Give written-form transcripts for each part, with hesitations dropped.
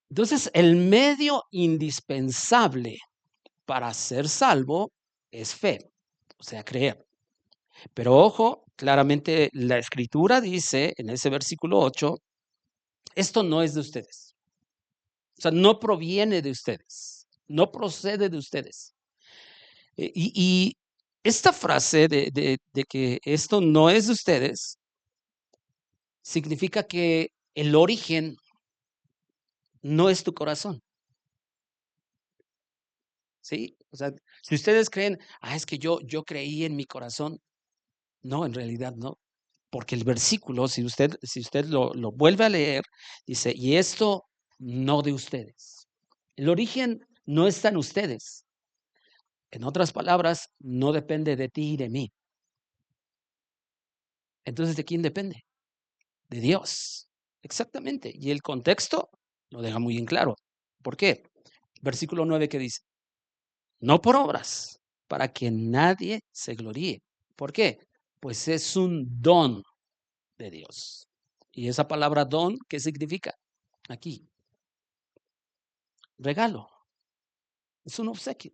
Entonces, el medio indispensable para ser salvo es fe, o sea, creer. Pero ojo, claramente la escritura dice en ese versículo 8, esto no es de ustedes. O sea, no proviene de ustedes, no procede de ustedes. Y esta frase de que esto no es de ustedes, significa que el origen no es tu corazón, ¿sí? O sea, si ustedes creen, es que yo creí en mi corazón, no, en realidad no. Porque el versículo, si usted lo vuelve a leer, dice, y esto no de ustedes. El origen no está en ustedes. En otras palabras, no depende de ti y de mí. Entonces, ¿de quién depende? De Dios. Exactamente. Y el contexto lo deja muy en claro. ¿Por qué? Versículo 9 que dice, no por obras, para que nadie se gloríe. ¿Por qué? Pues es un don de Dios. Y esa palabra don, ¿qué significa? Aquí, regalo, es un obsequio.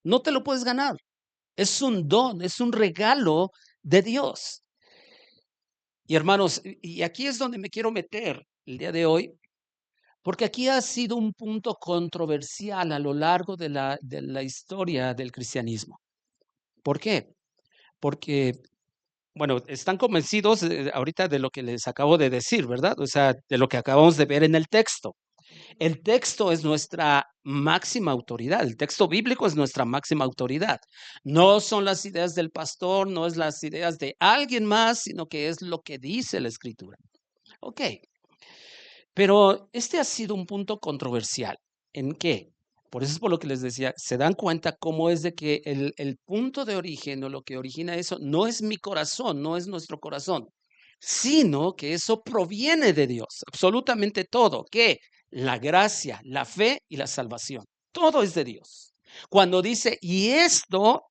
No te lo puedes ganar. Es un don, es un regalo de Dios. Y hermanos, y aquí es donde me quiero meter el día de hoy, porque aquí ha sido un punto controversial a lo largo de la historia del cristianismo. ¿Por qué? Porque, bueno, están convencidos ahorita de lo que les acabo de decir, ¿verdad? O sea, de lo que acabamos de ver en el texto. El texto es nuestra máxima autoridad, el texto bíblico es nuestra máxima autoridad. No son las ideas del pastor, no es las ideas de alguien más, sino que es lo que dice la escritura. Ok, pero este ha sido un punto controversial. ¿En qué? Por eso es por lo que les decía, se dan cuenta cómo es de que el punto de origen o lo que origina eso no es mi corazón, no es nuestro corazón, sino que eso proviene de Dios, absolutamente todo. ¿Qué? La gracia, la fe y la salvación. Todo es de Dios. Cuando dice, y esto,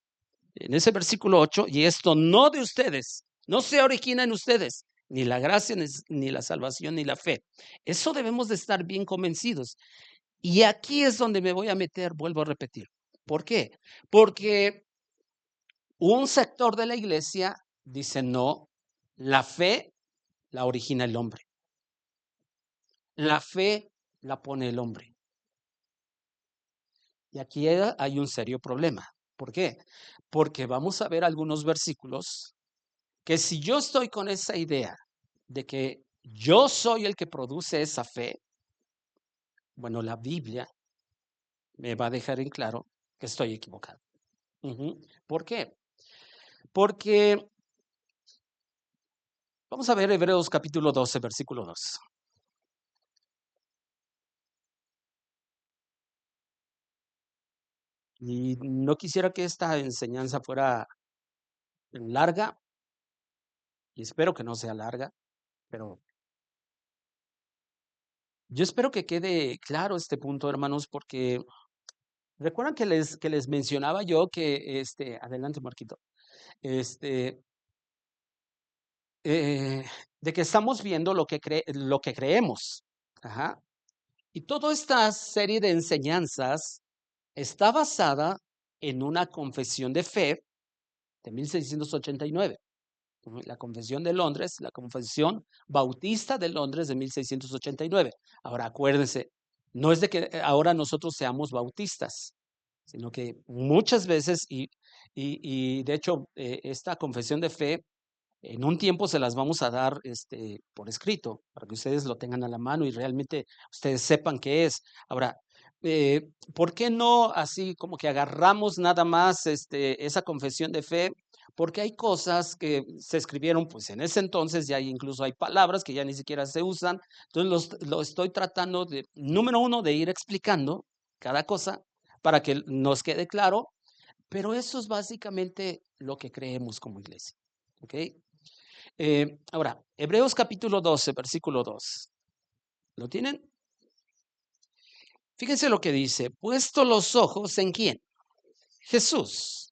en ese versículo 8, y esto no de ustedes, no se origina en ustedes, ni la gracia, ni la salvación, ni la fe. Eso debemos de estar bien convencidos. Y aquí es donde me voy a meter, vuelvo a repetir. ¿Por qué? Porque un sector de la iglesia dice, no, la fe la origina el hombre. La fe la pone el hombre. Y aquí hay un serio problema. ¿Por qué? Porque vamos a ver algunos versículos que si yo estoy con esa idea de que yo soy el que produce esa fe, bueno, la Biblia me va a dejar en claro que estoy equivocado. ¿Por qué? Porque vamos a ver Hebreos capítulo 12, versículo 2. Y no quisiera que esta enseñanza fuera larga, y espero que no sea larga, pero yo espero que quede claro este punto, hermanos, porque recuerdan que les mencionaba yo que, adelante, Marquito, este, eh, de que estamos viendo lo que creemos. Ajá. Y toda esta serie de enseñanzas está basada en una confesión de fe de 1689. La Confesión de Londres, la Confesión Bautista de Londres de 1689. Ahora, acuérdense, no es de que ahora nosotros seamos bautistas, sino que muchas veces, y de hecho, esta confesión de fe, en un tiempo se las vamos a dar por escrito, para que ustedes lo tengan a la mano y realmente ustedes sepan qué es. Ahora, ¿por qué no así como que agarramos nada más esa confesión de fe? Porque hay cosas que se escribieron pues en ese entonces, ya incluso hay palabras que ya ni siquiera se usan. Entonces lo estoy tratando de, número uno, de ir explicando cada cosa para que nos quede claro, pero eso es básicamente lo que creemos como iglesia. ¿Ok? Ahora, Hebreos capítulo 12, versículo 2. ¿Lo tienen? Fíjense lo que dice, puesto los ojos en quién? Jesús,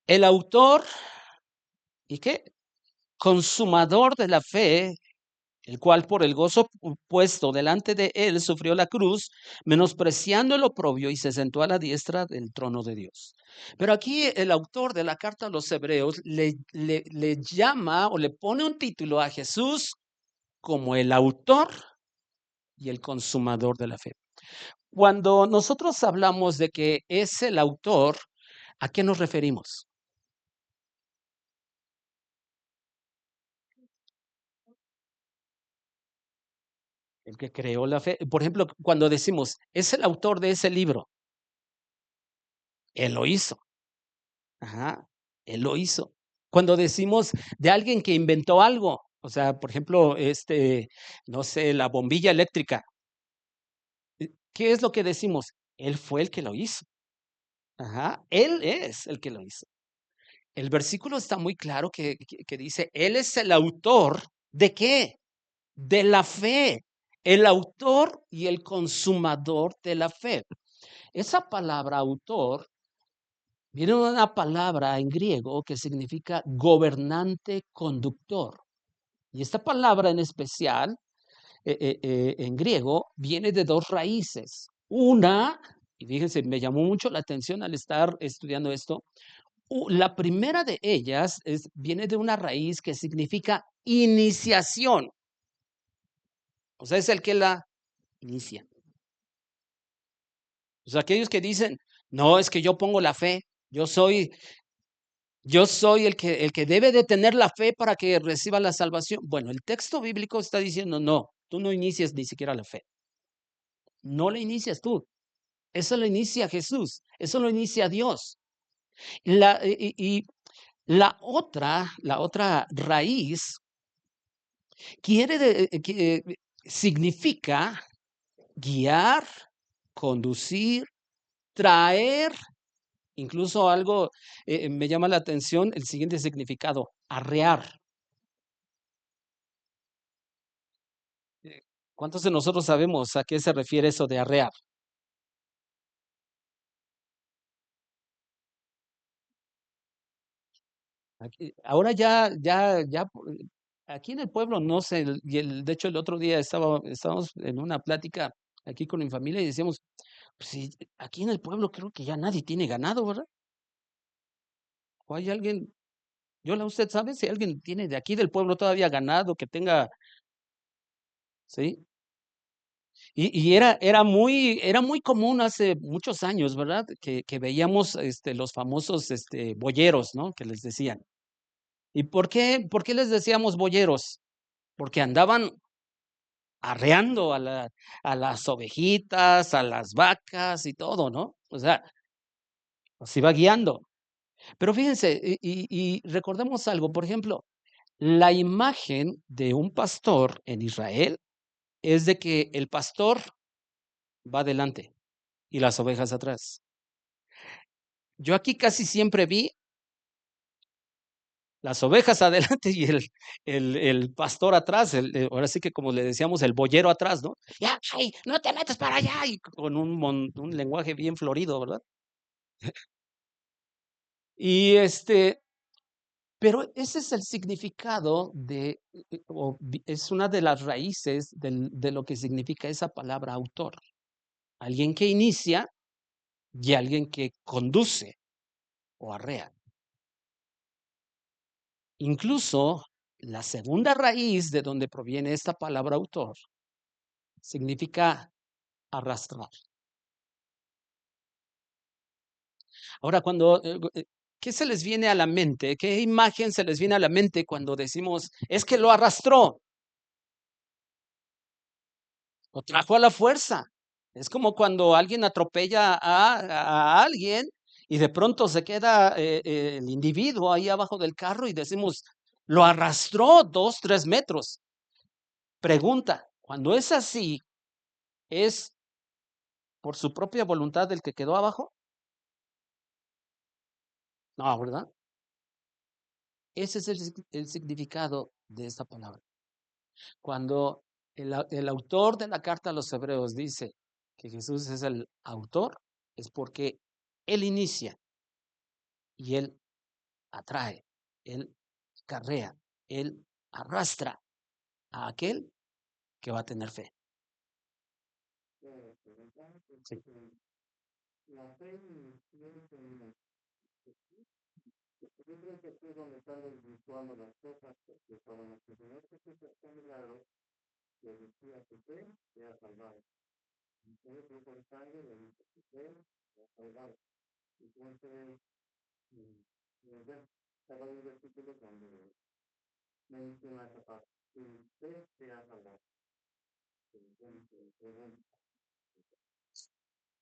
el autor y qué? Consumador de la fe, el cual por el gozo puesto delante de él sufrió la cruz, menospreciando el oprobio y se sentó a la diestra del trono de Dios. Pero aquí el autor de la carta a los hebreos le llama o le pone un título a Jesús como el autor y el consumador de la fe. Cuando nosotros hablamos de que es el autor, ¿a qué nos referimos? El que creó la fe. Por ejemplo, cuando decimos, es el autor de ese libro, él lo hizo. Ajá, él lo hizo. Cuando decimos de alguien que inventó algo, o sea, por ejemplo, no sé, la bombilla eléctrica, ¿qué es lo que decimos? Él fue el que lo hizo. Ajá, él es el que lo hizo. El versículo está muy claro que dice, él es el autor de qué? De la fe. El autor y el consumador de la fe. Esa palabra autor viene de una palabra en griego que significa gobernante conductor. Y esta palabra en especial, en griego, viene de dos raíces. Una, y fíjense, me llamó mucho la atención al estar estudiando esto. La primera de ellas viene de una raíz que significa iniciación. O sea, es el que la inicia. O sea, aquellos que dicen, no, es que yo pongo la fe, yo soy el que debe de tener la fe para que reciba la salvación. Bueno, el texto bíblico está diciendo, no, tú no inicias ni siquiera la fe. No la inicias tú. Eso lo inicia Jesús. Eso lo inicia Dios. Y la otra raíz significa guiar, conducir, traer, incluso algo me llama la atención el siguiente significado, arrear. ¿Cuántos de nosotros sabemos a qué se refiere eso de arrear? Ahora aquí en el pueblo no sé, de hecho el otro día estábamos en una plática aquí con mi familia y decíamos, pues sí, aquí en el pueblo creo que ya nadie tiene ganado, ¿verdad? O hay alguien, usted sabe si alguien tiene de aquí del pueblo todavía ganado que tenga, ¿sí? Y era muy común hace muchos años, ¿verdad? Que veíamos los famosos boyeros, ¿no? Que les decían. ¿Y por qué les decíamos boyeros? Porque andaban arreando a las ovejitas, a las vacas y todo, ¿no? O sea, los iba guiando. Pero fíjense, y recordemos algo, por ejemplo, la imagen de un pastor en Israel es de que el pastor va adelante y las ovejas atrás. Yo aquí casi siempre vi las ovejas adelante y el pastor atrás, ahora sí que como le decíamos, el boyero atrás, ¿no? Ya, ay, no te metas para allá, y con un lenguaje bien florido, ¿verdad? Y pero ese es el significado es una de las raíces de lo que significa esa palabra autor. Alguien que inicia y alguien que conduce o arrea. Incluso la segunda raíz de donde proviene esta palabra autor significa arrastrar. Ahora, ¿qué se les viene a la mente? ¿Qué imagen se les viene a la mente cuando decimos, es que lo arrastró, lo trajo a la fuerza? Es como cuando alguien atropella a alguien y de pronto se queda el individuo ahí abajo del carro y decimos, lo arrastró 2, 3 metros. Pregunta, cuando es así, ¿es por su propia voluntad del que quedó abajo? No, ¿verdad? Ese es el significado de esta palabra. Cuando el autor de la carta a los hebreos dice que Jesús es el autor, es porque él inicia y él atrae, él carrea, él arrastra a aquel que va a tener fe. Sí. Yo creo que aquí es donde están desvirtuando las cosas, porque para los que tenían que hacer milagros, le decía que fe sea salvado. Entonces, yo por sangre le dice que fe sea salvado. Entonces, bueno, cada un versículo donde menciona esa parte, que fe sea salvado.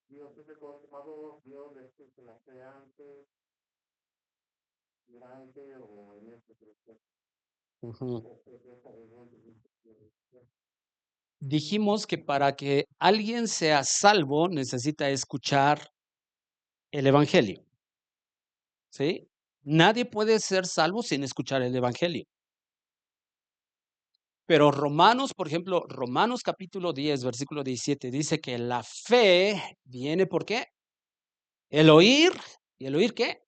Dios es el consumador, Dios le exige la fe antes, durante o en este proceso. Dijimos que para que alguien sea salvo necesita escuchar el Evangelio, ¿sí? Nadie puede ser salvo sin escuchar el Evangelio. Pero Romanos, por ejemplo, Romanos capítulo 10, versículo 17, dice que la fe viene ¿por qué? El oír. ¿Y el oír qué?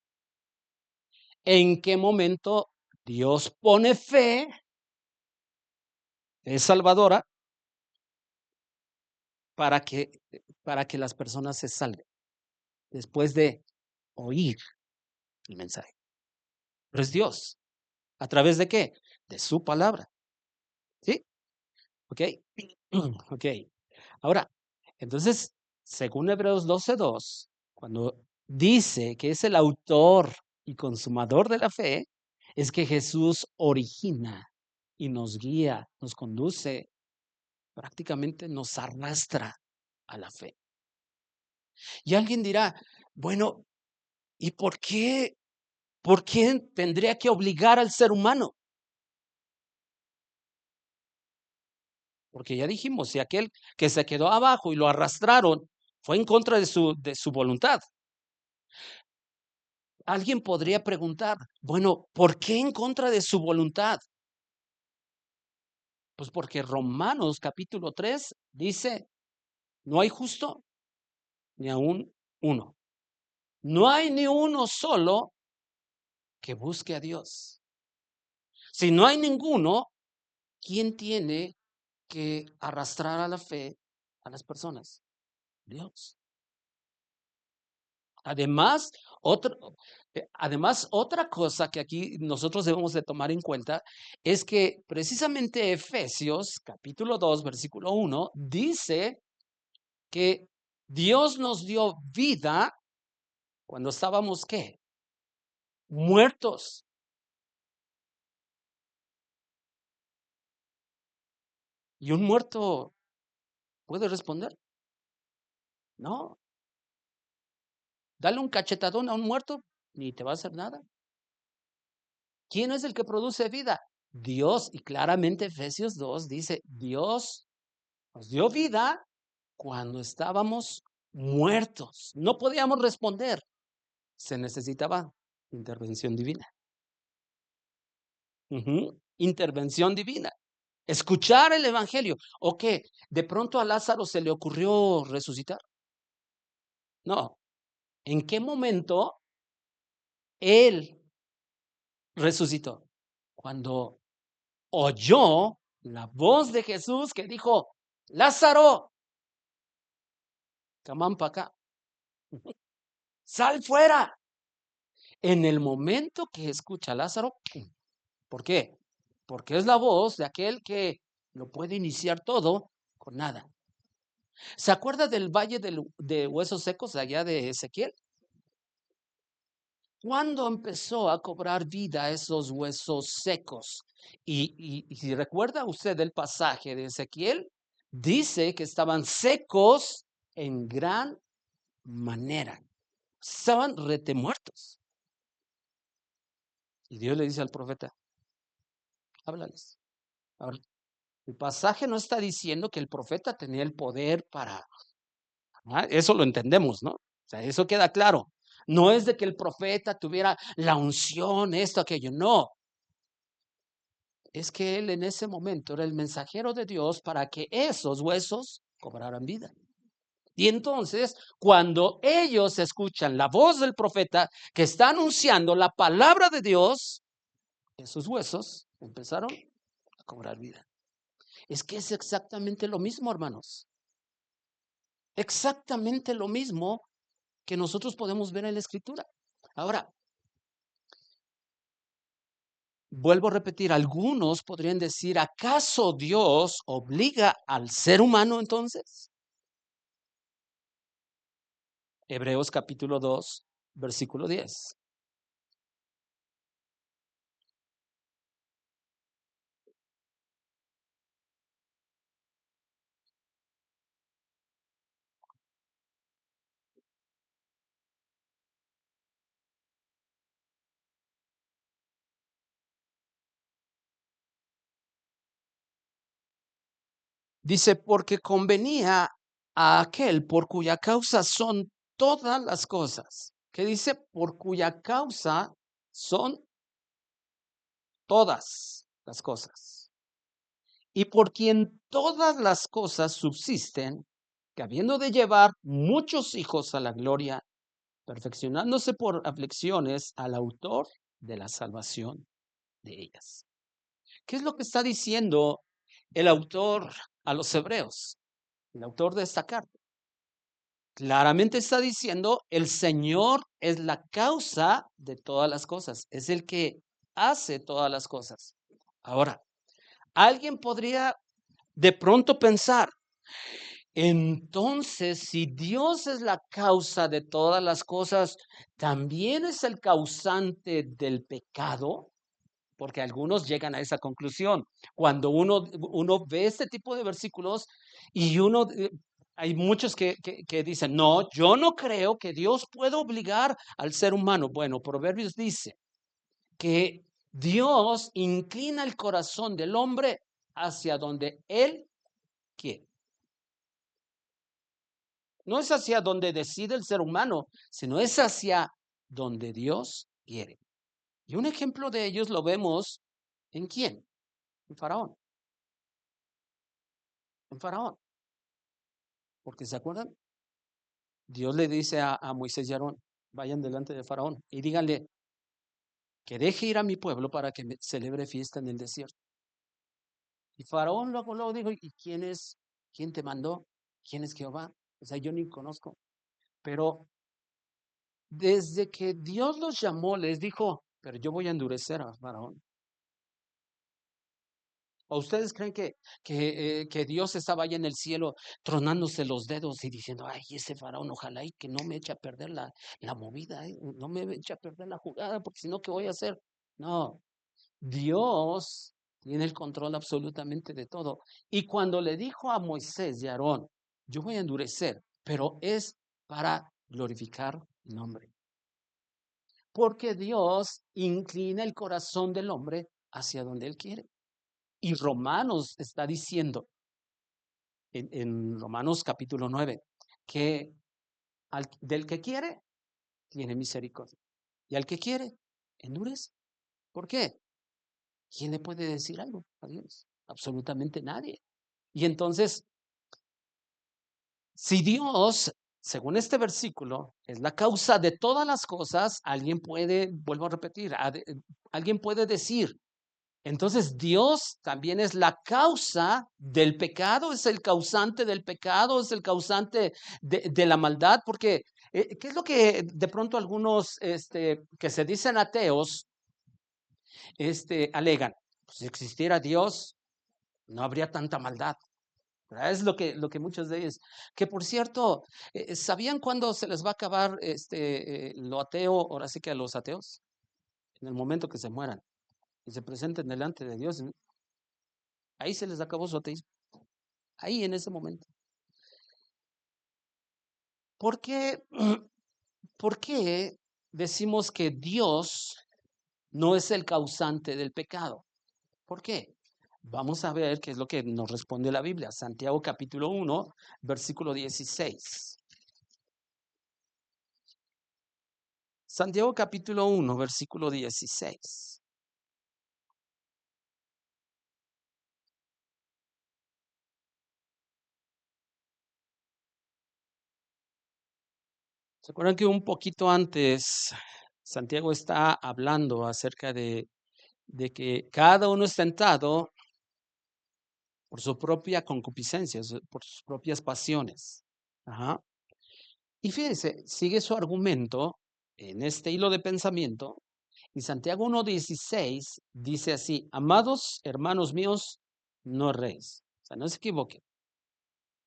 ¿En qué momento Dios pone fe? Es salvadora para que las personas se salven después de oír el mensaje. Pero es Dios. ¿A través de qué? De su palabra. ¿Sí? ¿Ok? Ok. Ahora, entonces, según Hebreos 12:2, cuando dice que es el autor y consumador de la fe, es que Jesús origina y nos guía, nos conduce, prácticamente nos arrastra a la fe. Y alguien dirá, bueno, ¿y por qué? ¿Por qué tendría que obligar al ser humano? Porque ya dijimos, si aquel que se quedó abajo y lo arrastraron fue en contra de su voluntad. Alguien podría preguntar, bueno, ¿por qué en contra de su voluntad? Pues porque Romanos capítulo 3 dice, no hay justo ni aún uno. No hay ni uno solo que busque a Dios. Si no hay ninguno, ¿quién tiene que arrastrar a la fe a las personas? Dios. Además, otra cosa que aquí nosotros debemos de tomar en cuenta es que precisamente Efesios capítulo 2 versículo 1 dice que Dios nos dio vida cuando estábamos, ¿qué? Muertos. ¿Y un muerto puede responder? No. Dale un cachetadón a un muerto, ni te va a hacer nada. ¿Quién es el que produce vida? Dios. Y claramente Efesios 2 dice, Dios nos dio vida cuando estábamos muertos. No podíamos responder. Se necesitaba intervención divina. Intervención divina. Escuchar el evangelio. ¿O qué? ¿De pronto a Lázaro se le ocurrió resucitar? No. ¿En qué momento él resucitó? Cuando oyó la voz de Jesús que dijo, Lázaro, camán para acá, sal fuera. En el momento que escucha a Lázaro, ¿por qué? Porque es la voz de aquel que lo puede iniciar todo con nada. ¿Se acuerda del valle de huesos secos allá de Ezequiel? ¿Cuándo empezó a cobrar vida esos huesos secos? Y si recuerda usted el pasaje de Ezequiel, dice que estaban secos en gran manera. Estaban retemuertos. Y Dios le dice al profeta, háblales. Ahora, el pasaje no está diciendo que el profeta tenía el poder para. Eso lo entendemos, ¿no? O sea, eso queda claro. No es de que el profeta tuviera la unción, esto, aquello, no. Es que él en ese momento era el mensajero de Dios para que esos huesos cobraran vida. Y entonces, cuando ellos escuchan la voz del profeta que está anunciando la palabra de Dios, esos huesos empezaron a cobrar vida. Es que es exactamente lo mismo, hermanos. Exactamente lo mismo que nosotros podemos ver en la Escritura. Ahora, vuelvo a repetir, algunos podrían decir, ¿acaso Dios obliga al ser humano entonces? Hebreos capítulo 2, versículo 10. Dice, porque convenía a aquel por cuya causa son todas las cosas. ¿Qué dice? Por cuya causa son todas las cosas. Y por quien todas las cosas subsisten, que habiendo de llevar muchos hijos a la gloria, perfeccionándose por aflicciones al autor de la salvación de ellas. ¿Qué es lo que está diciendo el autor a los hebreos? El autor de esta carta. Claramente está diciendo, el Señor es la causa de todas las cosas, es el que hace todas las cosas. Ahora, alguien podría de pronto pensar, entonces, si Dios es la causa de todas las cosas, ¿también es el causante del pecado? Porque algunos llegan a esa conclusión. Cuando uno ve este tipo de versículos y hay muchos que dicen, no, yo no creo que Dios pueda obligar al ser humano. Bueno, Proverbios dice que Dios inclina el corazón del hombre hacia donde Él quiere. No es hacia donde decide el ser humano, sino es hacia donde Dios quiere. Y un ejemplo de ellos lo vemos en quién, en Faraón. En Faraón. Porque se acuerdan, Dios le dice a Moisés y Aarón, vayan delante de Faraón y díganle que deje ir a mi pueblo para que me celebre fiesta en el desierto. Y Faraón luego dijo, ¿y quién es? ¿Quién te mandó? ¿Quién es Jehová? O sea, yo ni conozco. Pero desde que Dios los llamó, les dijo, pero yo voy a endurecer a Faraón. ¿O ustedes creen que Dios estaba allá en el cielo tronándose los dedos y diciendo, ay, ese faraón, ojalá y que no me eche a perder la movida, no me eche a perder la jugada, porque si no, ¿qué voy a hacer? No, Dios tiene el control absolutamente de todo. Y cuando le dijo a Moisés y a Aarón, yo voy a endurecer, pero es para glorificar mi nombre. Porque Dios inclina el corazón del hombre hacia donde Él quiere. Y Romanos está diciendo en Romanos capítulo 9 que del que quiere, tiene misericordia. Y al que quiere, endurece. ¿Por qué? ¿Quién le puede decir algo a Dios? Absolutamente nadie. Y entonces, si Dios, según este versículo, es la causa de todas las cosas, alguien puede, vuelvo a repetir, alguien puede decir, entonces Dios también es la causa del pecado, es el causante del pecado, es el causante de la maldad, porque ¿qué es lo que de pronto algunos que se dicen ateos alegan? Pues si existiera Dios, no habría tanta maldad. ¿Verdad? Es lo que muchos de ellos, que por cierto, ¿sabían cuándo se les va a acabar lo ateo, ahora sí que a los ateos? En el momento que se mueran y se presenten delante de Dios, ahí se les acabó su ateísmo. Ahí en ese momento. ¿Por qué, por qué decimos que Dios no es el causante del pecado? ¿Por qué? Vamos a ver qué es lo que nos responde la Biblia. Santiago capítulo 1, versículo 16. Santiago capítulo 1, versículo 16. ¿Se acuerdan que un poquito antes Santiago está hablando acerca de que cada uno es tentado por su propia concupiscencia, por sus propias pasiones. Ajá. Y fíjense, sigue su argumento en este hilo de pensamiento. Y Santiago 1:16 dice así: amados hermanos míos, no erréis. O sea, no se equivoquen.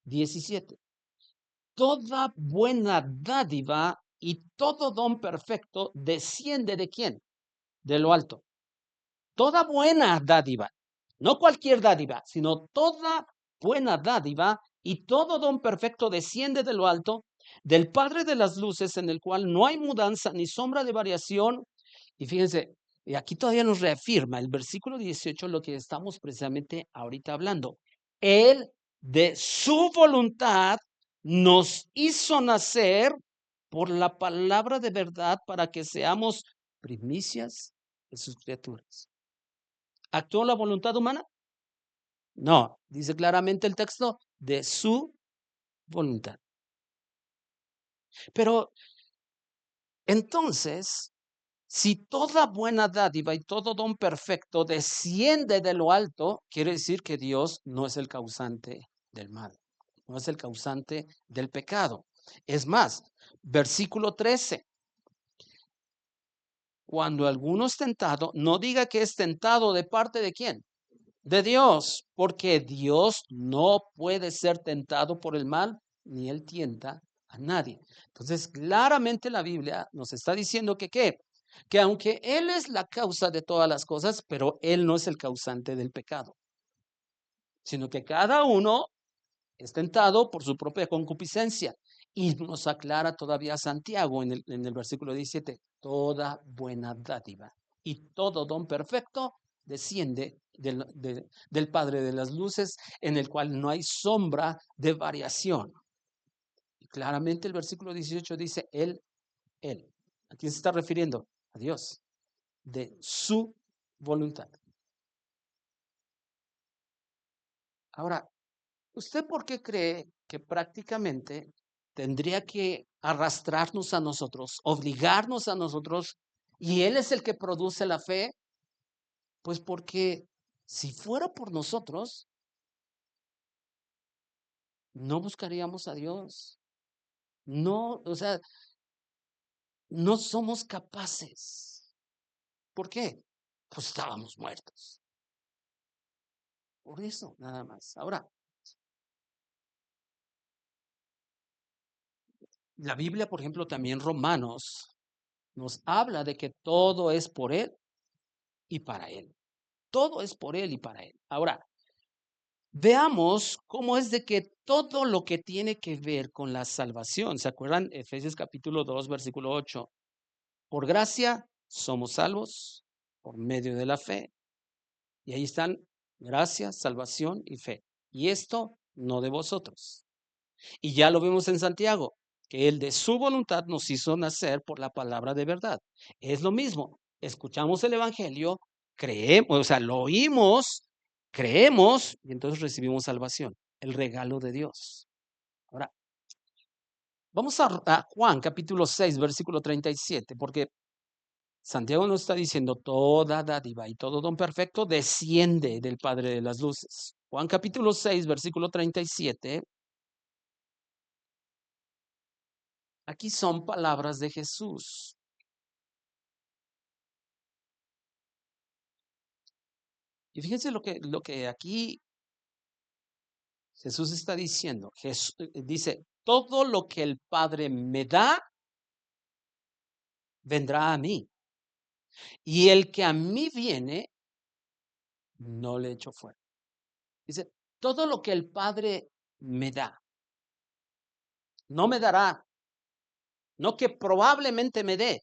17. Toda buena dádiva y todo don perfecto desciende ¿de quién? De lo alto. Toda buena dádiva, no cualquier dádiva, sino toda buena dádiva y todo don perfecto desciende de lo alto, del Padre de las luces, en el cual no hay mudanza ni sombra de variación. Y fíjense, y aquí todavía nos reafirma el versículo 18 lo que estamos precisamente ahorita hablando. Él de su voluntad nos hizo nacer por la palabra de verdad para que seamos primicias de sus criaturas. ¿Actuó la voluntad humana? No, dice claramente el texto, de su voluntad. Pero entonces, si toda buena dádiva y todo don perfecto desciende de lo alto, quiere decir que Dios no es el causante del mal, no es el causante del pecado. Es más, versículo 13, cuando alguno es tentado, no diga que es tentado de parte de quién, de Dios, porque Dios no puede ser tentado por el mal, ni él tienta a nadie. Entonces, claramente la Biblia nos está diciendo que ¿qué? Que aunque Él es la causa de todas las cosas, pero Él no es el causante del pecado, sino que cada uno es tentado por su propia concupiscencia. Y nos aclara todavía Santiago en el versículo 17, toda buena dádiva y todo don perfecto desciende del Padre de las luces, en el cual no hay sombra de variación. Y claramente el versículo 18 dice, Él. ¿A quién se está refiriendo? A Dios, de su voluntad. Ahora, ¿usted por qué cree que prácticamente tendría que arrastrarnos a nosotros, obligarnos a nosotros, y Él es el que produce la fe? Pues porque si fuera por nosotros, no buscaríamos a Dios. No, o sea, no somos capaces. ¿Por qué? Pues estábamos muertos. Por eso, nada más. Ahora, la Biblia, por ejemplo, también Romanos nos habla de que todo es por Él y para Él. Todo es por Él y para Él. Ahora, veamos cómo es de que todo lo que tiene que ver con la salvación, ¿se acuerdan? Efesios capítulo 2, versículo 8. Por gracia somos salvos por medio de la fe. Y ahí están gracia, salvación y fe. Y esto no de vosotros. Y ya lo vimos en Santiago, que Él de su voluntad nos hizo nacer por la palabra de verdad. Es lo mismo. Escuchamos el Evangelio, creemos, o sea, lo oímos, creemos y entonces recibimos salvación, el regalo de Dios. Ahora, vamos a Juan capítulo 6, versículo 37, porque Santiago nos está diciendo toda dádiva y todo don perfecto desciende del Padre de las luces. Juan capítulo 6, versículo 37. Aquí son palabras de Jesús. Y fíjense lo que aquí Jesús está diciendo. Jesús, dice, todo lo que el Padre me da, vendrá a mí. Y el que a mí viene, no le echo fuera. Dice, todo lo que el Padre me da, no me dará, no que probablemente me dé,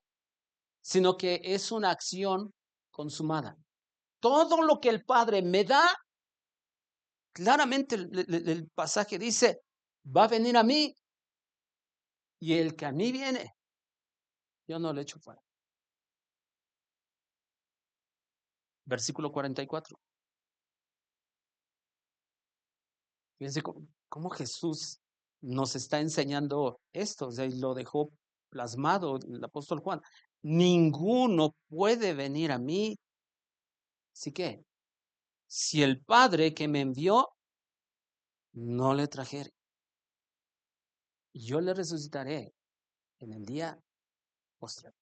sino que es una acción consumada. Todo lo que el Padre me da, claramente el pasaje dice, va a venir a mí y el que a mí viene, yo no le echo fuera. Versículo 44. Fíjense cómo Jesús nos está enseñando esto, o sea, y lo dejó plasmado el apóstol Juan. Ninguno puede venir a mí, ¿sí que? Si el Padre que me envió no le trajere, yo le resucitaré en el día postrero.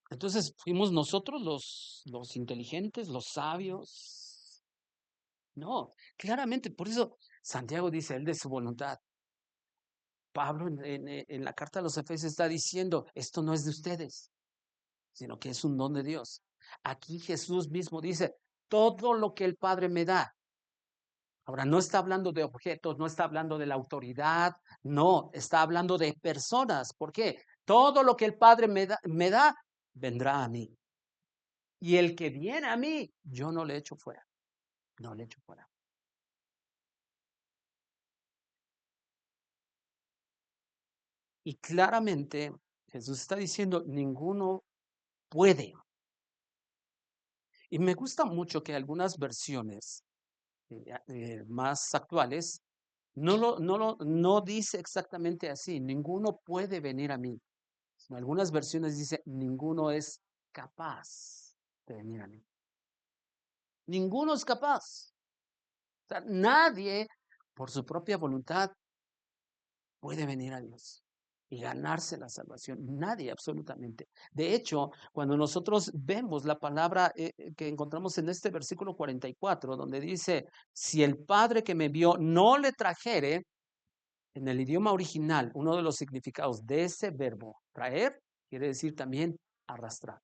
Entonces fuimos nosotros los inteligentes, los sabios. No, claramente, por eso Santiago dice, él de su voluntad. Pablo en la carta a los Efesios está diciendo, esto no es de ustedes, sino que es un don de Dios. Aquí Jesús mismo dice, todo lo que el Padre me da. Ahora, no está hablando de objetos, no está hablando de la autoridad, no, está hablando de personas. ¿Por qué? Todo lo que el Padre me da, vendrá a mí. Y el que viene a mí, yo no le echo fuera, no le echo fuera. Y claramente Jesús está diciendo, ninguno puede. Y me gusta mucho que algunas versiones más actuales no dice exactamente así, ninguno puede venir a mí. En algunas versiones dice, ninguno es capaz de venir a mí. Ninguno es capaz. O sea, nadie por su propia voluntad puede venir a Dios y ganarse la salvación. Nadie, absolutamente. De hecho, cuando nosotros vemos la palabra que encontramos en este versículo 44, donde dice, si el Padre que me vio no le trajere, en el idioma original, uno de los significados de ese verbo, traer, quiere decir también arrastrar.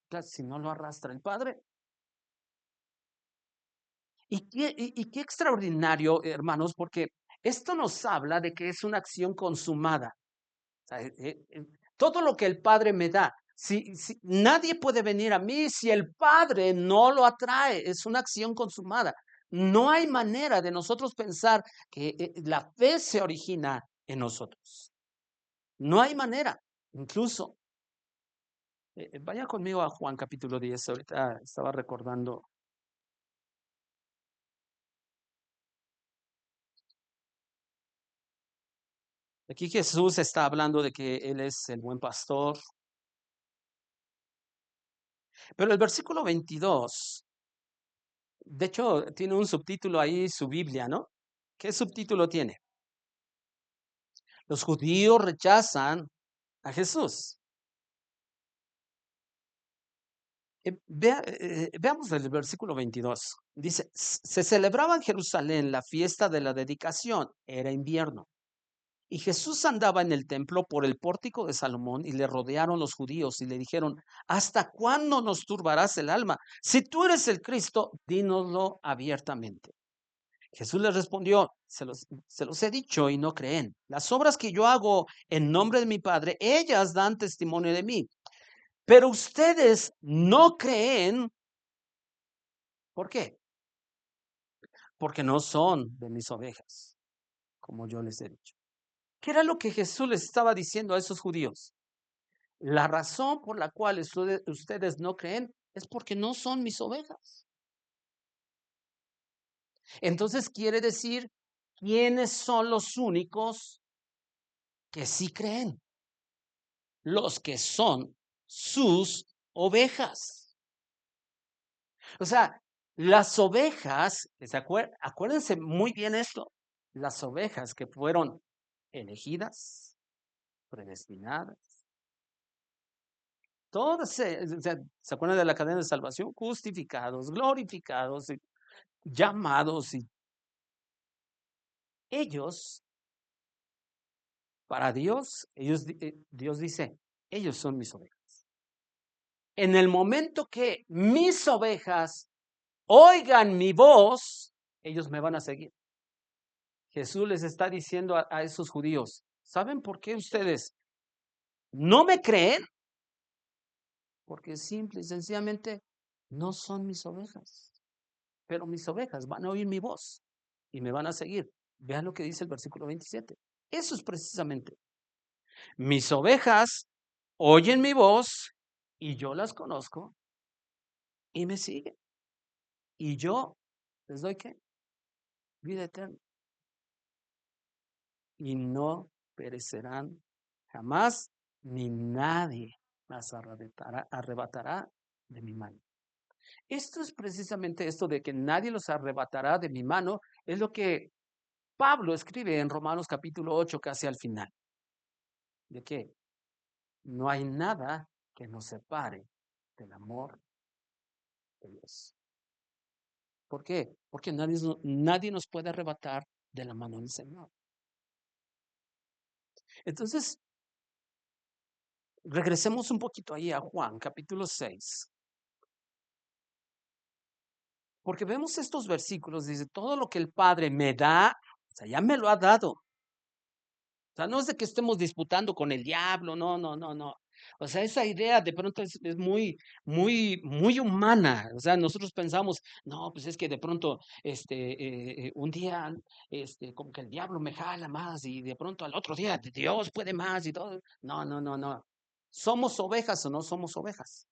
Claro, si no lo arrastra el Padre. Y qué extraordinario, hermanos, porque esto nos habla de que es una acción consumada. O sea, todo lo que el Padre me da, si nadie puede venir a mí si el Padre no lo atrae, es una acción consumada. No hay manera de nosotros pensar que la fe se origina en nosotros. No hay manera. Incluso, vaya conmigo a Juan capítulo 10. Ahorita estaba recordando. Aquí Jesús está hablando de que Él es el buen pastor. Pero el versículo 22, de hecho, tiene un subtítulo ahí, su Biblia, ¿no? ¿Qué subtítulo tiene? Los judíos rechazan a Jesús. Veamos el versículo 22. Dice, se celebraba en Jerusalén la fiesta de la dedicación, era invierno. Y Jesús andaba en el templo por el pórtico de Salomón y le rodearon los judíos y le dijeron, ¿hasta cuándo nos turbarás el alma? Si tú eres el Cristo, dínoslo abiertamente. Jesús les respondió, se los he dicho y no creen. Las obras que yo hago en nombre de mi Padre, ellas dan testimonio de mí. Pero ustedes no creen. ¿Por qué? Porque no son de mis ovejas, como yo les he dicho. ¿Qué era lo que Jesús les estaba diciendo a esos judíos? La razón por la cual ustedes no creen es porque no son mis ovejas. Entonces quiere decir, ¿quiénes son los únicos que sí creen? Los que son sus ovejas. O sea, las ovejas, acuérdense muy bien esto, las ovejas que fueron elegidas, predestinadas, todas, ¿se acuerdan de la cadena de salvación? Justificados, glorificados, llamados, y ellos, para Dios, Dios dice, ellos son mis ovejas. En el momento que mis ovejas oigan mi voz, ellos me van a seguir. Jesús les está diciendo a esos judíos, ¿saben por qué ustedes no me creen? Porque simple y sencillamente no son mis ovejas. Pero mis ovejas van a oír mi voz y me van a seguir. Vean lo que dice el versículo 27. Eso es precisamente. Mis ovejas oyen mi voz y yo las conozco y me siguen. Y yo les doy qué? Vida eterna. Y no perecerán jamás, ni nadie las arrebatará de mi mano. Esto es precisamente esto de que nadie los arrebatará de mi mano, es lo que Pablo escribe en Romanos capítulo 8, casi al final. ¿De qué? No hay nada que nos separe del amor de Dios. ¿Por qué? Porque nadie nos puede arrebatar de la mano del Señor. Entonces, regresemos un poquito ahí a Juan, capítulo 6, porque vemos estos versículos, dice, todo lo que el Padre me da, o sea, ya me lo ha dado. O sea, no es de que estemos disputando con el diablo, no, no, no, no. O sea, esa idea de pronto es muy, muy, muy humana. O sea, nosotros pensamos, no, pues es que de pronto, un día, como que el diablo me jala más y de pronto al otro día Dios puede más y todo. No, no, no, no. ¿Somos ovejas o no somos ovejas?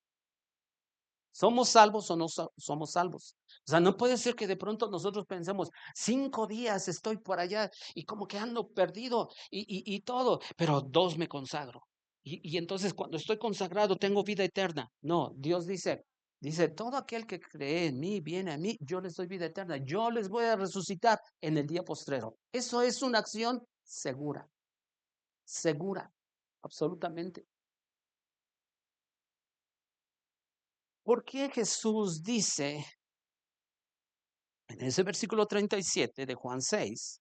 ¿Somos salvos o no somos salvos? O sea, no puede ser que de pronto nosotros pensemos, 5 días estoy por allá y como que ando perdido y todo, pero 2 me consagro. Y entonces cuando estoy consagrado tengo vida eterna. No, Dios dice, todo aquel que cree en mí, viene a mí, yo les doy vida eterna. Yo les voy a resucitar en el día postrero. Eso es una acción segura, segura, absolutamente. ¿Por qué Jesús dice en ese versículo 37 de Juan 6,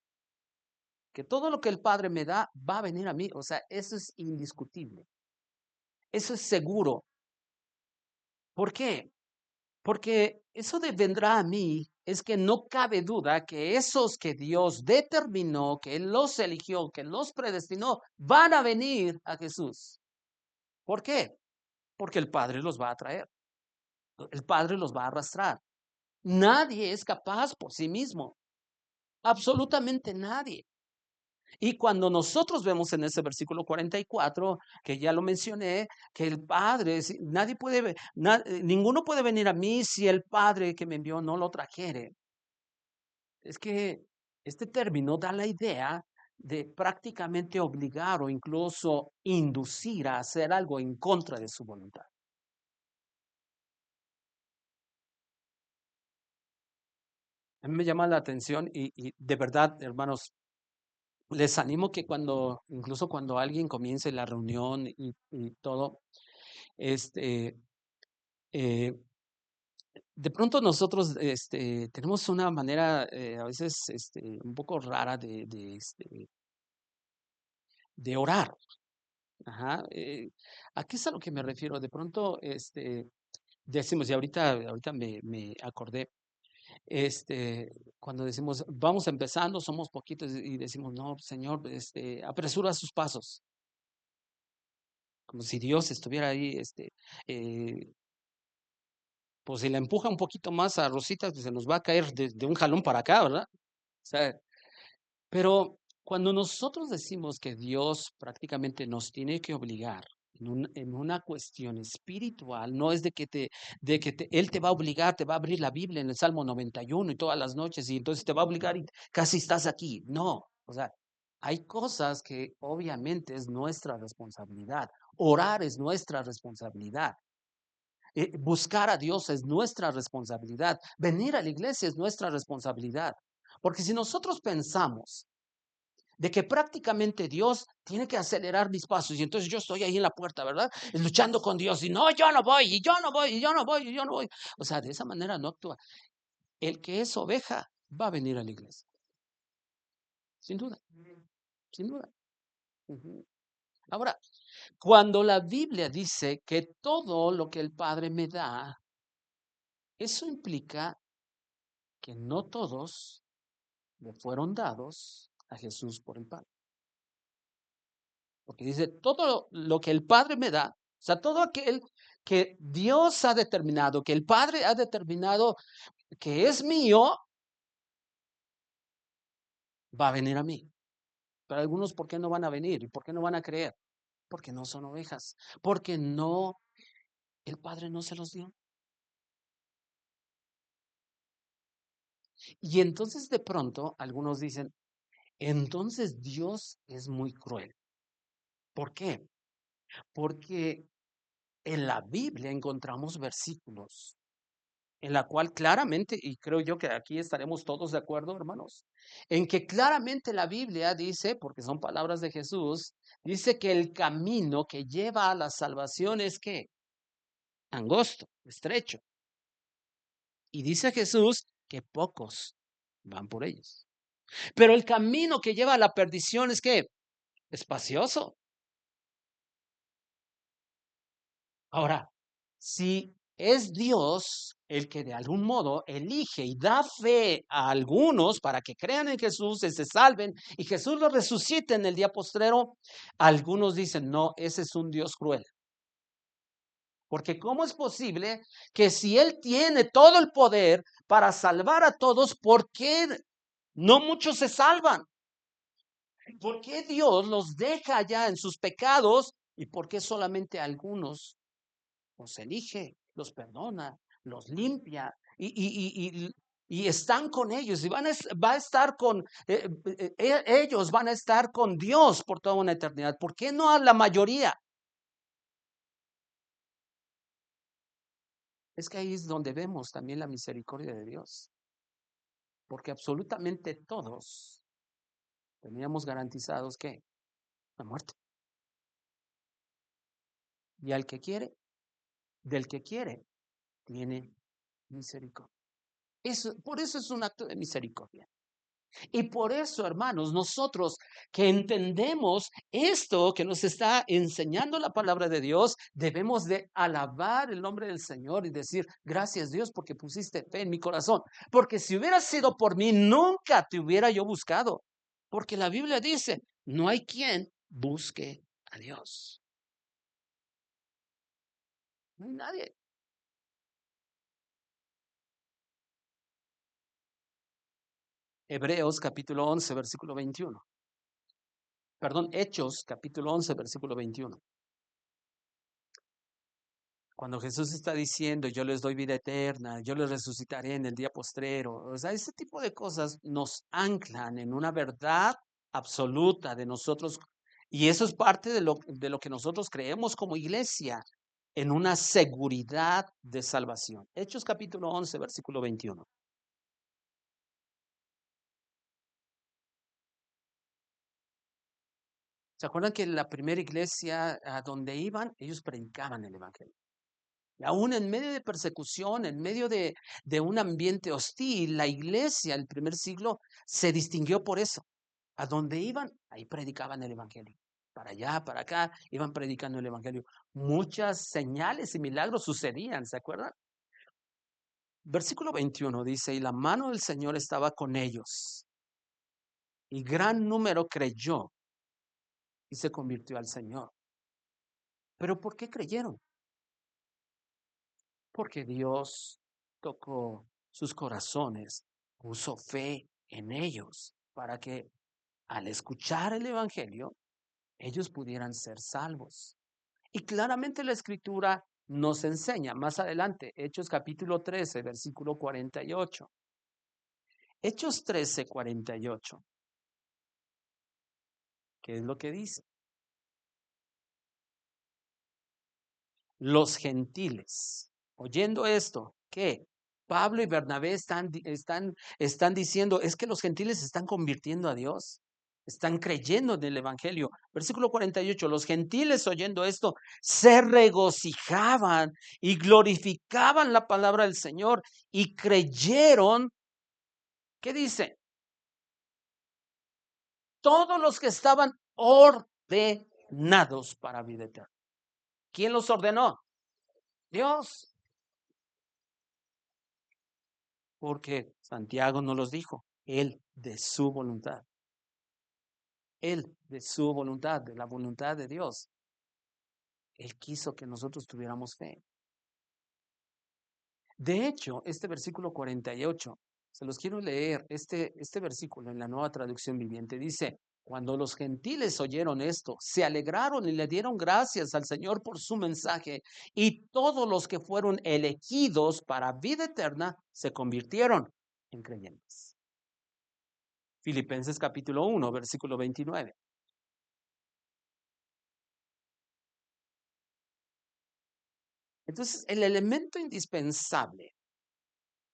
que todo lo que el Padre me da va a venir a mí? O sea, eso es indiscutible, eso es seguro. ¿Por qué? Porque eso de vendrá a mí es que no cabe duda que esos que Dios determinó, que Él los eligió, que los predestinó, van a venir a Jesús. ¿Por qué? Porque el Padre los va a traer, el Padre los va a arrastrar. Nadie es capaz por sí mismo, absolutamente nadie. Y cuando nosotros vemos en ese versículo 44, que ya lo mencioné, que el Padre, nadie puede, ninguno puede venir a mí si el Padre que me envió no lo trajere. Es que este término da la idea de prácticamente obligar o incluso inducir a hacer algo en contra de su voluntad. A mí me llama la atención y de verdad, hermanos, les animo que incluso cuando alguien comience la reunión y todo, este, eh, de pronto nosotros tenemos una manera a veces un poco rara de orar. Ajá. ¿A qué es a lo que me refiero? De pronto decimos, y ahorita me acordé, cuando decimos, vamos empezando, somos poquitos y decimos, no, Señor, apresura sus pasos, como si Dios estuviera ahí, eh, pues si la empuja un poquito más a Rosita, pues se nos va a caer de un jalón para acá, ¿verdad? O sea, pero cuando nosotros decimos que Dios prácticamente nos tiene que obligar en una cuestión espiritual, no es Él te va a obligar, te va a abrir la Biblia en el Salmo 91 y todas las noches y entonces te va a obligar y casi estás aquí. No, o sea, hay cosas que obviamente es nuestra responsabilidad. Orar es nuestra responsabilidad. Buscar a Dios es nuestra responsabilidad. Venir a la iglesia es nuestra responsabilidad. Porque si nosotros pensamos de que prácticamente Dios tiene que acelerar mis pasos y entonces yo estoy ahí en la puerta, ¿verdad? Luchando con Dios y no, yo no voy, y yo no voy, y yo no voy, y yo no voy. O sea, de esa manera no actúa. El que es oveja va a venir a la iglesia, sin duda, sin duda. Ujú. Ahora, cuando la Biblia dice que todo lo que el Padre me da, eso implica que no todos le fueron dados a Jesús por el Padre. Porque dice, todo lo que el Padre me da, o sea, todo aquel que Dios ha determinado, que el Padre ha determinado que es mío, va a venir a mí. Pero algunos, ¿por qué no van a venir? ¿Y por qué no van a creer? Porque no son ovejas, porque no, el Padre no se los dio. Y entonces de pronto algunos dicen, entonces Dios es muy cruel. ¿Por qué? Porque en la Biblia encontramos versículos en la cual claramente, y creo yo que aquí estaremos todos de acuerdo, hermanos, en que claramente la Biblia dice, porque son palabras de Jesús, dice que el camino que lleva a la salvación es que angosto, estrecho. Y dice Jesús que pocos van por ellos. Pero el camino que lleva a la perdición es que espacioso. Ahora, si es Dios el que de algún modo elige y da fe a algunos para que crean en Jesús y se salven y Jesús los resucite en el día postrero, algunos dicen, no, ese es un Dios cruel. Porque ¿cómo es posible que si Él tiene todo el poder para salvar a todos, ¿por qué no muchos se salvan? ¿Por qué Dios los deja ya en sus pecados y por qué solamente algunos los elige, los perdona, los limpia y están con ellos y va a estar con ellos van a estar con Dios por toda una eternidad? ¿Por qué no a la mayoría? Es que ahí es donde vemos también la misericordia de Dios, porque absolutamente todos teníamos garantizados que la muerte. Y al que quiere, del que quiere, tiene misericordia. Por eso es un acto de misericordia. Y por eso, hermanos, nosotros que entendemos esto que nos está enseñando la palabra de Dios, debemos de alabar el nombre del Señor y decir, gracias Dios porque pusiste fe en mi corazón. Porque si hubiera sido por mí, nunca te hubiera yo buscado. Porque la Biblia dice, no hay quien busque a Dios. No hay nadie. Hebreos capítulo 11, versículo 21. Perdón, Hechos capítulo 11, versículo 21. Cuando Jesús está diciendo, yo les doy vida eterna, yo les resucitaré en el día postrero, o sea, ese tipo de cosas nos anclan en una verdad absoluta de nosotros. Y eso es parte de lo que nosotros creemos como iglesia, en una seguridad de salvación. Hechos capítulo 11, versículo 21. ¿Se acuerdan que la primera iglesia a donde iban, ellos predicaban el evangelio? Y aún en medio de persecución, en medio de un ambiente hostil, la iglesia, el primer siglo, se distinguió por eso. A donde iban, ahí predicaban el evangelio. Para allá, para acá, iban predicando el evangelio. Muchas señales y milagros sucedían, ¿se acuerdan? Versículo 21 dice, y la mano del Señor estaba con ellos, y gran número creyó y se convirtió al Señor. ¿Pero por qué creyeron? Porque Dios tocó sus corazones, puso fe en ellos para que al escuchar el Evangelio, ellos pudieran ser salvos. Y claramente la Escritura nos enseña más adelante, Hechos capítulo 13, versículo 48. Hechos 13, 48. ¿Qué es lo que dice? Los gentiles, oyendo esto, ¿qué? Pablo y Bernabé están diciendo, es que los gentiles se están convirtiendo a Dios, están creyendo en el Evangelio. Versículo 48, los gentiles oyendo esto se regocijaban y glorificaban la palabra del Señor y creyeron, ¿qué dice? Todos los que estaban ordenados para vida eterna. ¿Quién los ordenó? Dios. Porque Santiago nos los dijo, Él de su voluntad, Él de su voluntad, de la voluntad de Dios, Él quiso que nosotros tuviéramos fe. De hecho, este versículo 48, se los quiero leer, este versículo en la Nueva Traducción Viviente dice, cuando los gentiles oyeron esto, se alegraron y le dieron gracias al Señor por su mensaje, y todos los que fueron elegidos para vida eterna se convirtieron en creyentes. Filipenses capítulo 1, versículo 29. Entonces, el elemento indispensable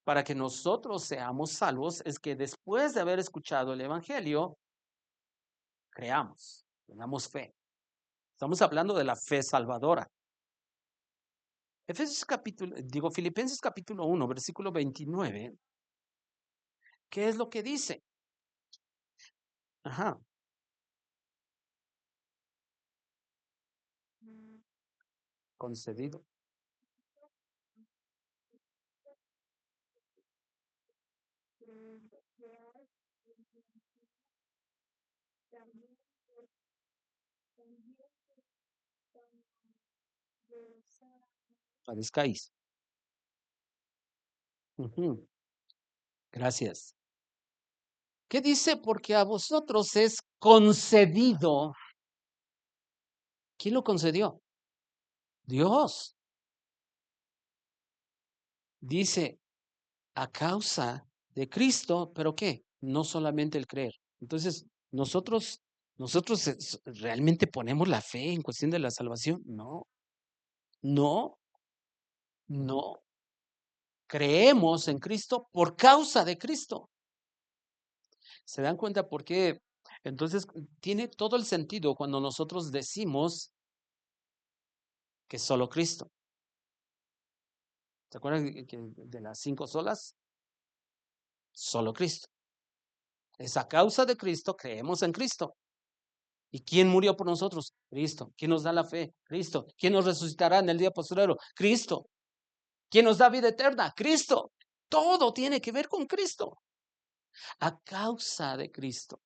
para que nosotros seamos salvos es que después de haber escuchado el Evangelio, creamos, tengamos fe. Estamos hablando de la fe salvadora. Filipenses capítulo 1, versículo 29, ¿qué es lo que dice? Ajá, concedido. Padezcáis. Ujú, gracias. ¿Qué dice? Porque a vosotros es concedido. ¿Quién lo concedió? Dios. Dice, a causa de Cristo, ¿pero qué? No solamente el creer. Entonces, nosotros realmente ponemos la fe en cuestión de la salvación. No, no, no. Creemos en Cristo por causa de Cristo. ¿Se dan cuenta por qué? Entonces, tiene todo el sentido cuando nosotros decimos que solo Cristo. ¿Se acuerdan de las 5 solas? Solo Cristo. Es a causa de Cristo, creemos en Cristo. ¿Y quién murió por nosotros? Cristo. ¿Quién nos da la fe? Cristo. ¿Quién nos resucitará en el día postrero? Cristo. ¿Quién nos da vida eterna? Cristo. Todo tiene que ver con Cristo. A causa de Cristo.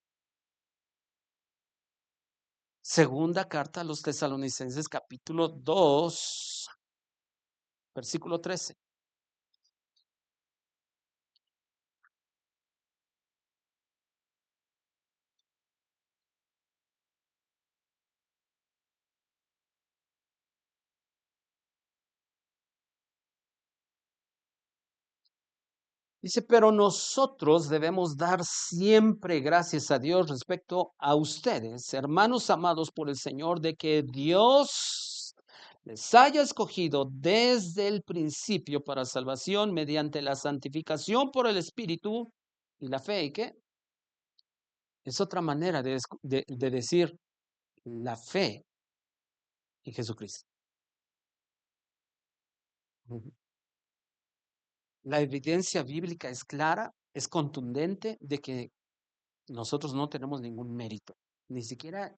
Segunda carta a los Tesalonicenses, capítulo 2, versículo 13. Dice, pero nosotros debemos dar siempre gracias a Dios respecto a ustedes, hermanos amados por el Señor, de que Dios les haya escogido desde el principio para salvación mediante la santificación por el Espíritu y la fe. ¿Y qué? Es otra manera de decir la fe en Jesucristo. Ujú. La evidencia bíblica es clara, es contundente de que nosotros no tenemos ningún mérito, ni siquiera,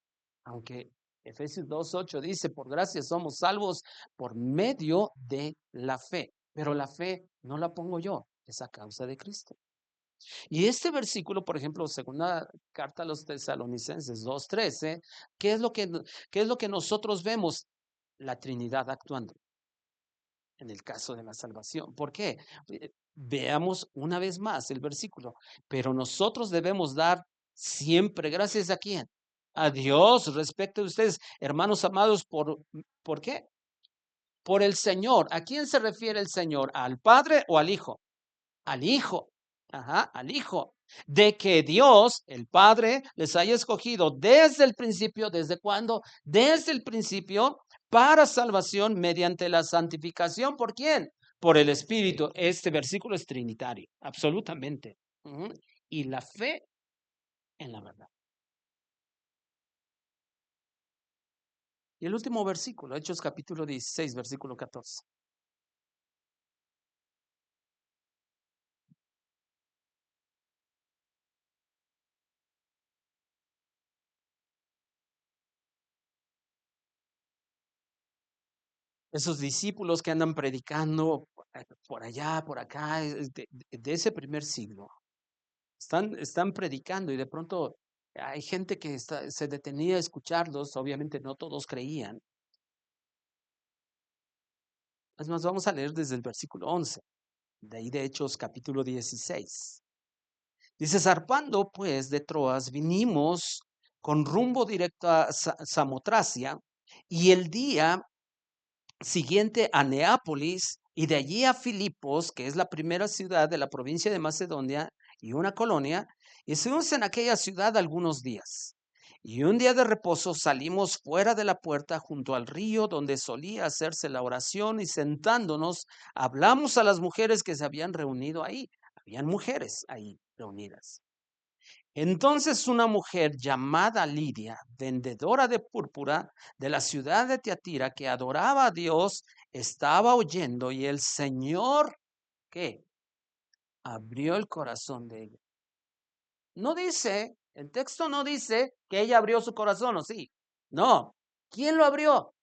aunque Efesios 2:8 dice, por gracia somos salvos por medio de la fe, pero la fe no la pongo yo, es a causa de Cristo. Y este versículo, por ejemplo, segunda carta a los Tesalonicenses 2:13, ¿qué es lo que, qué es lo que nosotros vemos? La Trinidad actuando en el caso de la salvación. ¿Por qué? Veamos una vez más el versículo. Pero nosotros debemos dar siempre gracias a quién? A Dios respecto de ustedes, hermanos amados, ¿por qué? Por el Señor. ¿A quién se refiere el Señor? ¿Al Padre o al Hijo? Al Hijo. Ajá, al Hijo. De que Dios, el Padre, les haya escogido desde el principio. ¿Desde cuándo? Desde el principio para salvación mediante la santificación. ¿Por quién? Por el Espíritu. Este versículo es trinitario, absolutamente. Ujú. Y la fe en la verdad. Y el último versículo, Hechos capítulo 16, versículo 14. Esos discípulos que andan predicando por allá, por acá, de ese primer siglo, están predicando y de pronto hay gente que se detenía a escucharlos, obviamente no todos creían. Es más, vamos a leer desde el versículo 11, de ahí de Hechos capítulo 16. Dice, zarpando pues de Troas, vinimos con rumbo directo a Samotracia y el día siguiente a Neápolis y de allí a Filipos, que es la primera ciudad de la provincia de Macedonia y una colonia, y estuvimos en aquella ciudad algunos días. Y un día de reposo salimos fuera de la puerta junto al río donde solía hacerse la oración y sentándonos hablamos a las mujeres que se habían reunido ahí. Habían mujeres ahí reunidas. Entonces una mujer llamada Lidia, vendedora de púrpura de la ciudad de Tiatira, que adoraba a Dios, estaba oyendo y el Señor, ¿qué? Abrió el corazón de ella. No dice, el texto no dice que ella abrió su corazón, ¿o sí? No. ¿Quién lo abrió?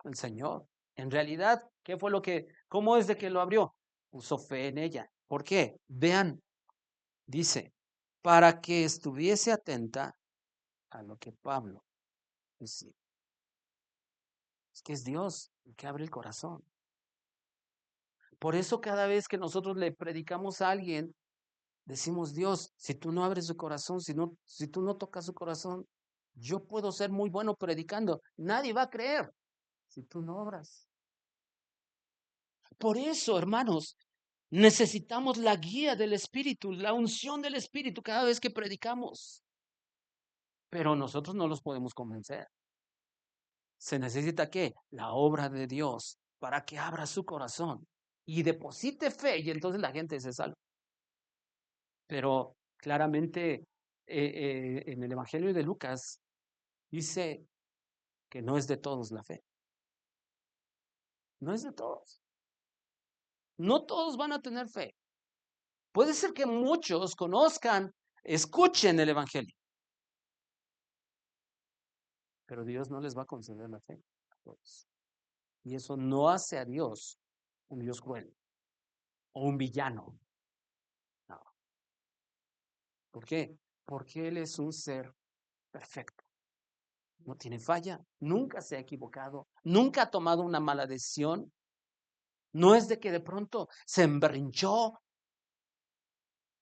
El Señor. En realidad, ¿qué fue lo que, cómo es de que lo abrió? Puso fe en ella. ¿Por qué? Vean, dice, para que estuviese atenta a lo que Pablo decía. Es que es Dios el que abre el corazón. Por eso cada vez que nosotros le predicamos a alguien, decimos, Dios, si tú no abres su corazón, si tú no tocas su corazón, yo puedo ser muy bueno predicando. Nadie va a creer si tú no obras. Por eso, hermanos, necesitamos la guía del Espíritu, la unción del Espíritu cada vez que predicamos. Pero nosotros no los podemos convencer. Se necesita ¿qué? La obra de Dios para que abra su corazón y deposite fe y entonces la gente se salva. Pero claramente en el Evangelio de Lucas dice que no es de todos la fe. No es de todos. No todos van a tener fe. Puede ser que muchos conozcan, escuchen el Evangelio, pero Dios no les va a conceder la fe a todos. Y eso no hace a Dios un Dios cruel o un villano. No. ¿Por qué? Porque Él es un ser perfecto. No tiene falla, nunca se ha equivocado, nunca ha tomado una mala decisión. No es de que de pronto se emberrinchó.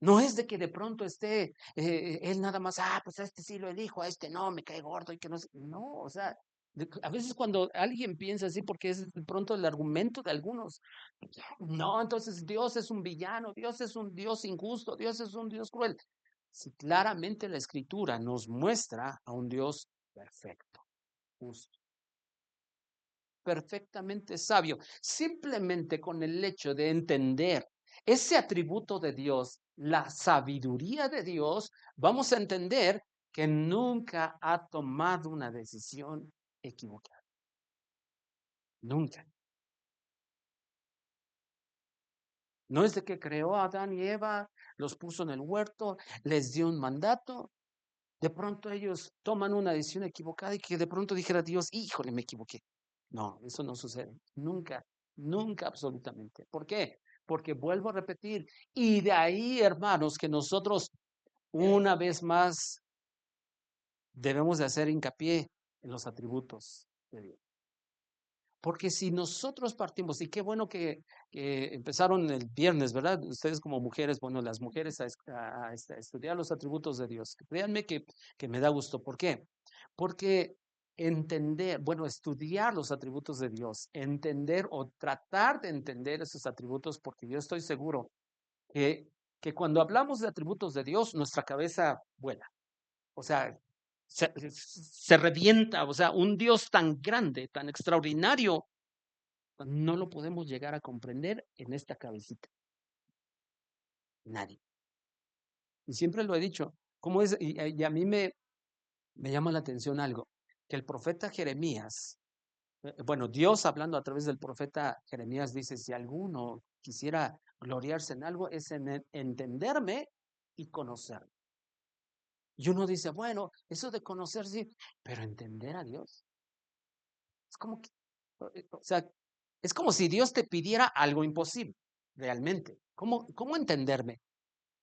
No es de que de pronto esté él nada más, pues a este sí lo elijo, a este no, me cae gordo y que no sé. No, o sea, a veces cuando alguien piensa así, porque es de pronto el argumento de algunos, no, entonces Dios es un villano, Dios es un Dios injusto, Dios es un Dios cruel. Si claramente la Escritura nos muestra a un Dios perfecto, justo, perfectamente sabio, simplemente con el hecho de entender ese atributo de Dios, la sabiduría de Dios, vamos a entender que nunca ha tomado una decisión equivocada. Nunca. No es de que creó a Adán y Eva, los puso en el huerto, les dio un mandato. De pronto ellos toman una decisión equivocada y que de pronto dijera Dios, híjole, me equivoqué. No, eso no sucede. Nunca, nunca absolutamente. ¿Por qué? Porque vuelvo a repetir, y de ahí, hermanos, que nosotros una vez más debemos de hacer hincapié en los atributos de Dios. Porque si nosotros partimos, y qué bueno que empezaron el viernes, ¿verdad? Ustedes como mujeres, bueno, las mujeres a estudiar los atributos de Dios. Créanme que me da gusto. ¿Por qué? Porque entender, bueno, estudiar los atributos de Dios, entender o tratar de entender esos atributos, porque yo estoy seguro que, que cuando hablamos de atributos de Dios, nuestra cabeza vuela. O sea, se revienta. O sea, un Dios tan grande, tan extraordinario no lo podemos llegar a comprender en esta cabecita. Nadie. Y siempre lo he dicho. ¿Cómo es? Y a mí me llama la atención algo. Que el profeta Jeremías, bueno, Dios hablando a través del profeta Jeremías dice, si alguno quisiera gloriarse en algo, es en entenderme y conocerme. Y uno dice, bueno, eso de conocer sí, pero entender a Dios. Es como que, o sea, es como si Dios te pidiera algo imposible, realmente. ¿Cómo entenderme?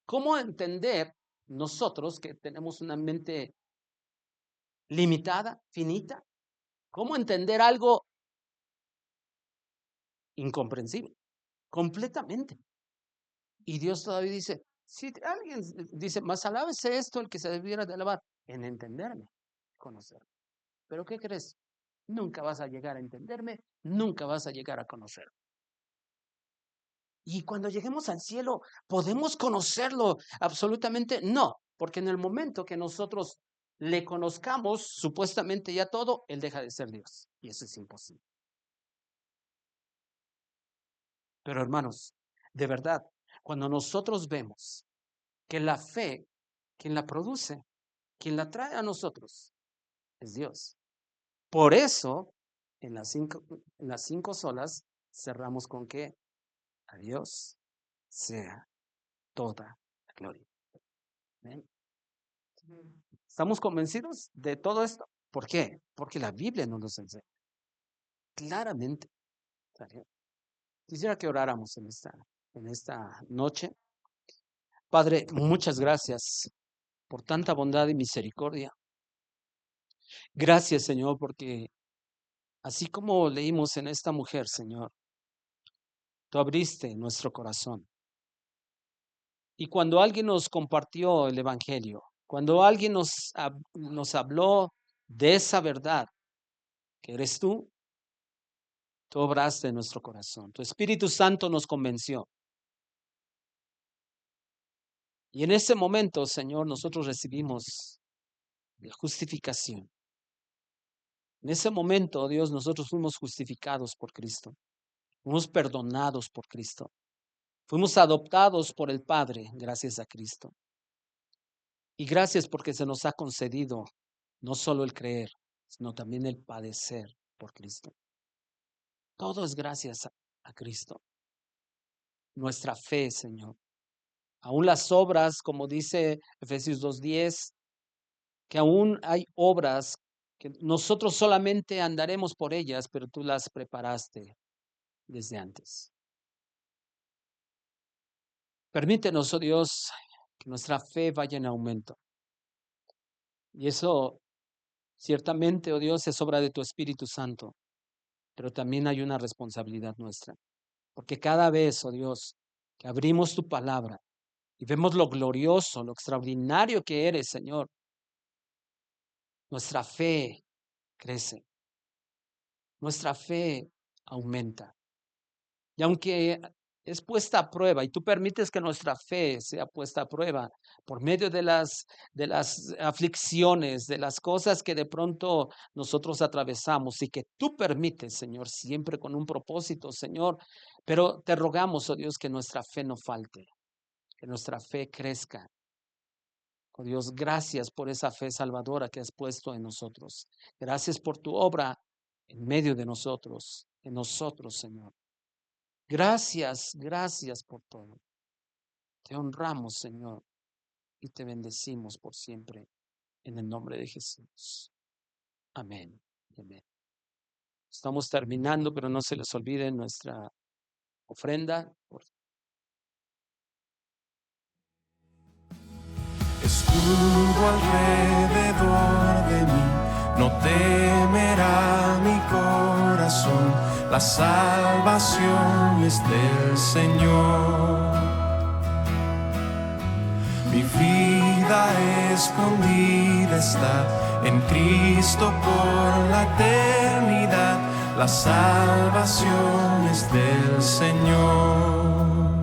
¿Cómo entender nosotros que tenemos una mente limitada, finita? ¿Cómo entender algo incomprensible? Completamente. Y Dios todavía dice, si alguien dice, más alábese esto el que se debiera de alabar, en entenderme, conocerme. ¿Pero qué crees? Nunca vas a llegar a entenderme, nunca vas a llegar a conocerme. Y cuando lleguemos al cielo, ¿podemos conocerlo absolutamente? No, porque en el momento que nosotros le conozcamos supuestamente ya todo, Él deja de ser Dios. Y eso es imposible. Pero hermanos, de verdad, cuando nosotros vemos que la fe, quien la produce, quien la trae a nosotros, es Dios. Por eso, en las cinco solas, cerramos con que a Dios sea toda la gloria. ¿Ven? ¿Estamos convencidos de todo esto? ¿Por qué? Porque la Biblia nos lo enseña claramente. ¿Sale? Quisiera que oráramos en esta noche. Padre, muchas gracias por tanta bondad y misericordia. Gracias, Señor, porque así como leímos en esta mujer, Señor, tú abriste nuestro corazón. Y cuando alguien nos compartió el Evangelio, cuando alguien nos habló de esa verdad que eres tú obraste en nuestro corazón. Tu Espíritu Santo nos convenció. Y en ese momento, Señor, nosotros recibimos la justificación. En ese momento, Dios, nosotros fuimos justificados por Cristo. Fuimos perdonados por Cristo. Fuimos adoptados por el Padre gracias a Cristo. Y gracias porque se nos ha concedido no solo el creer, sino también el padecer por Cristo. Todo es gracias a Cristo. Nuestra fe, Señor. Aún las obras, como dice Efesios 2:10, que aún hay obras que nosotros solamente andaremos por ellas, pero tú las preparaste desde antes. Permítenos, oh Dios, que nuestra fe vaya en aumento. Y eso ciertamente, oh Dios, es obra de tu Espíritu Santo, pero también hay una responsabilidad nuestra. Porque cada vez, oh Dios, que abrimos tu palabra y vemos lo glorioso, lo extraordinario que eres, Señor, nuestra fe crece, nuestra fe aumenta. Y aunque es puesta a prueba y tú permites que nuestra fe sea puesta a prueba por medio de las aflicciones, de las cosas que de pronto nosotros atravesamos y que tú permites, Señor, siempre con un propósito, Señor, pero te rogamos, oh Dios, que nuestra fe no falte, que nuestra fe crezca. Oh Dios, gracias por esa fe salvadora que has puesto en nosotros. Gracias por tu obra en medio de nosotros, en nosotros, Señor. Gracias, gracias por todo. Te honramos, Señor, y te bendecimos por siempre. En el nombre de Jesús. Amén. Amén. Estamos terminando, pero no se les olvide nuestra ofrenda. Escudo alrededor de mí, no temerá mi corazón, la salvación es del Señor. Mi vida escondida está en Cristo por la eternidad, la salvación es del Señor.